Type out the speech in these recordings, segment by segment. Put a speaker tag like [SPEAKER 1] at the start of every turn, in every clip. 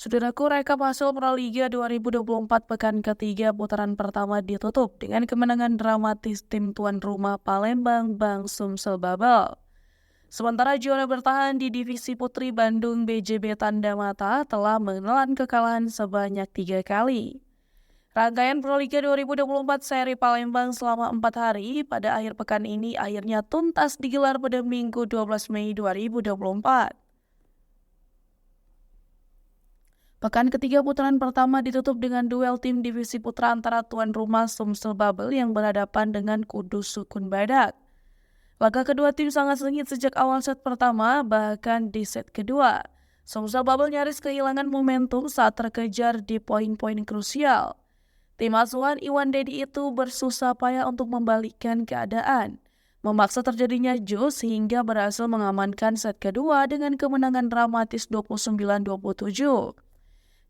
[SPEAKER 1] Saudaraku, rekap hasil Proliga 2024 pekan ketiga putaran pertama ditutup dengan kemenangan dramatis tim tuan rumah Palembang Bang Sumsel Babel. Sementara juara bertahan di divisi putri Bandung BJB Tanda Mata telah menelan kekalahan sebanyak 3 kali. Rangkaian Proliga 2024 seri Palembang selama 4 hari pada akhir pekan ini akhirnya tuntas digelar pada Minggu 12 Mei 2024. Pekan ketiga putaran pertama ditutup dengan duel tim divisi putra antara tuan rumah Sumsel Babel yang berhadapan dengan Kudus Sukun Badak. Laga kedua tim sangat sengit sejak awal set pertama, bahkan di set kedua. Sumsel Babel nyaris kehilangan momentum saat terkejar di poin-poin krusial. Tim asuhan Iwan Dedi itu bersusah payah untuk membalikkan keadaan, memaksa terjadinya jus hingga berhasil mengamankan set kedua dengan kemenangan dramatis 29-27.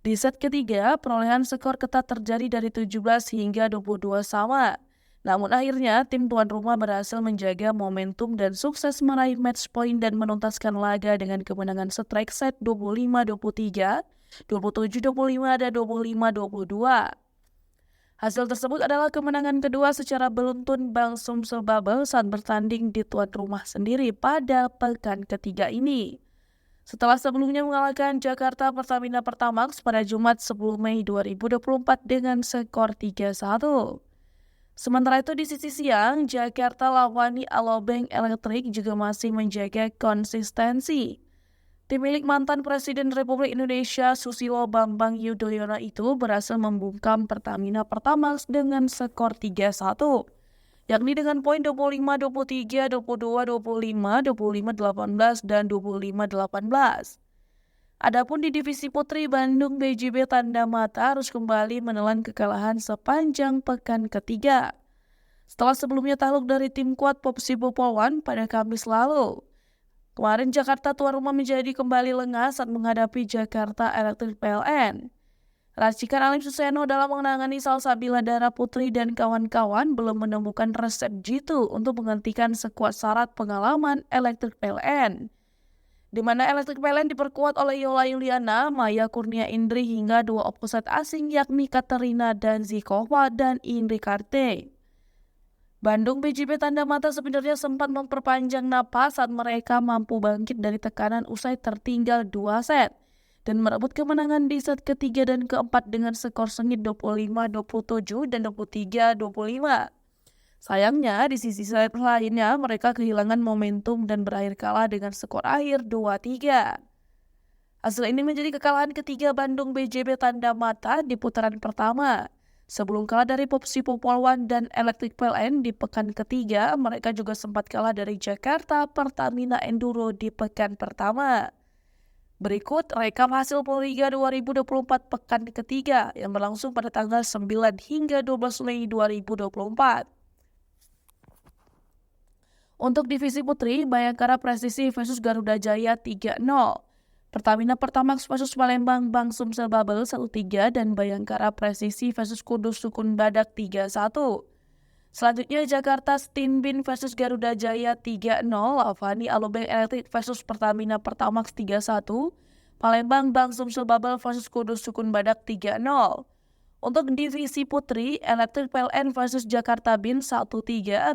[SPEAKER 1] Di set ketiga, perolehan skor ketat terjadi dari 17 hingga 22 sama. Namun akhirnya, tim tuan rumah berhasil menjaga momentum dan sukses meraih match point dan menuntaskan laga dengan kemenangan strike set 25-23, 27-25, dan 25-22. Hasil tersebut adalah kemenangan kedua secara beruntun Bang Sumsel Babel saat bertanding di tuan rumah sendiri pada pekan ketiga ini. Setelah sebelumnya mengalahkan Jakarta Pertamina Pertamax pada Jumat 10 Mei 2024 dengan skor 3-1. Sementara itu di sisi siang, Jakarta Lawani Alobank Electric juga masih menjaga konsistensi. Tim milik mantan Presiden Republik Indonesia Susilo Bambang Yudhoyono itu berhasil membungkam Pertamina Pertamax dengan skor 3-1. Yakni dengan poin 25-23, 22-25, 25-18, dan 25-18. Adapun di divisi putri Bandung BJB Tanda Mata harus kembali menelan kekalahan sepanjang pekan ketiga. Setelah sebelumnya takluk dari tim kuat Popsibo Polwan pada Kamis lalu. Kemarin Jakarta tuan rumah menjadi kembali lengah saat menghadapi Jakarta Electric PLN. Racikan Alim Suseno dalam menangani Salsabila Dara Putri dan kawan-kawan belum menemukan resep jitu untuk menghentikan sekuat syarat pengalaman Electric PLN. Di mana Electric PLN diperkuat oleh Yola Yuliana, Maya Kurnia Indri hingga dua opposite asing yakni Katerina dan Zikova dan Indri Karte. Bandung BJB Tanda Mata sebenarnya sempat memperpanjang napas saat mereka mampu bangkit dari tekanan usai tertinggal 2 set. Dan merebut kemenangan di set ketiga dan keempat dengan skor sengit 25-27 dan 23-25. Sayangnya, di sisi set lainnya mereka kehilangan momentum dan berakhir kalah dengan skor akhir 2-3. Hasil ini menjadi kekalahan ketiga Bandung BJB Tanda Mata di putaran pertama. Sebelum kalah dari Popsibo Polwan dan Electric PLN di pekan ketiga, mereka juga sempat kalah dari Jakarta Pertamina Enduro di pekan pertama. Berikut rekap hasil Proliga 2024 pekan ketiga yang berlangsung pada tanggal 9 hingga 12 Mei 2024. Untuk divisi putri, Bayangkara Presisi versus Garuda Jaya 3-0. Pertamina Pertamax versus Palembang Bang Sumsel Babel 1-3 dan Bayangkara Presisi versus Kudus Sukun Badak 3-1. Selanjutnya Jakarta Stinbin versus Garuda Jaya 3-0, Avani Alobank Electric versus Pertamina Pertamax 3-1, Palembang Bang Sumsel Babel versus Kudus Sukun Badak 3-0. Untuk divisi putri, Electric PLN versus Jakarta Bin 1-3,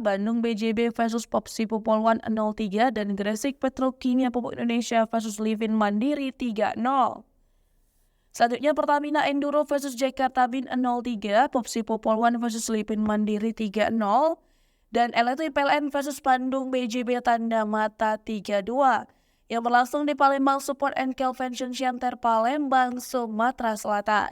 [SPEAKER 1] Bandung BJB versus Popsibo Polwan 0-3, dan Gresik Petrokimia Pupuk Indonesia versus Livin Mandiri 3-0. Selanjutnya Pertamina Enduro versus Jakarta Bin 0-3, Popsibo Polwan versus Livin Mandiri 3-0, dan Electric PLN versus Bandung BJB Tanda Mata 3-2 yang berlangsung di Palembang Support and Convention Center Palembang, Sumatera Selatan.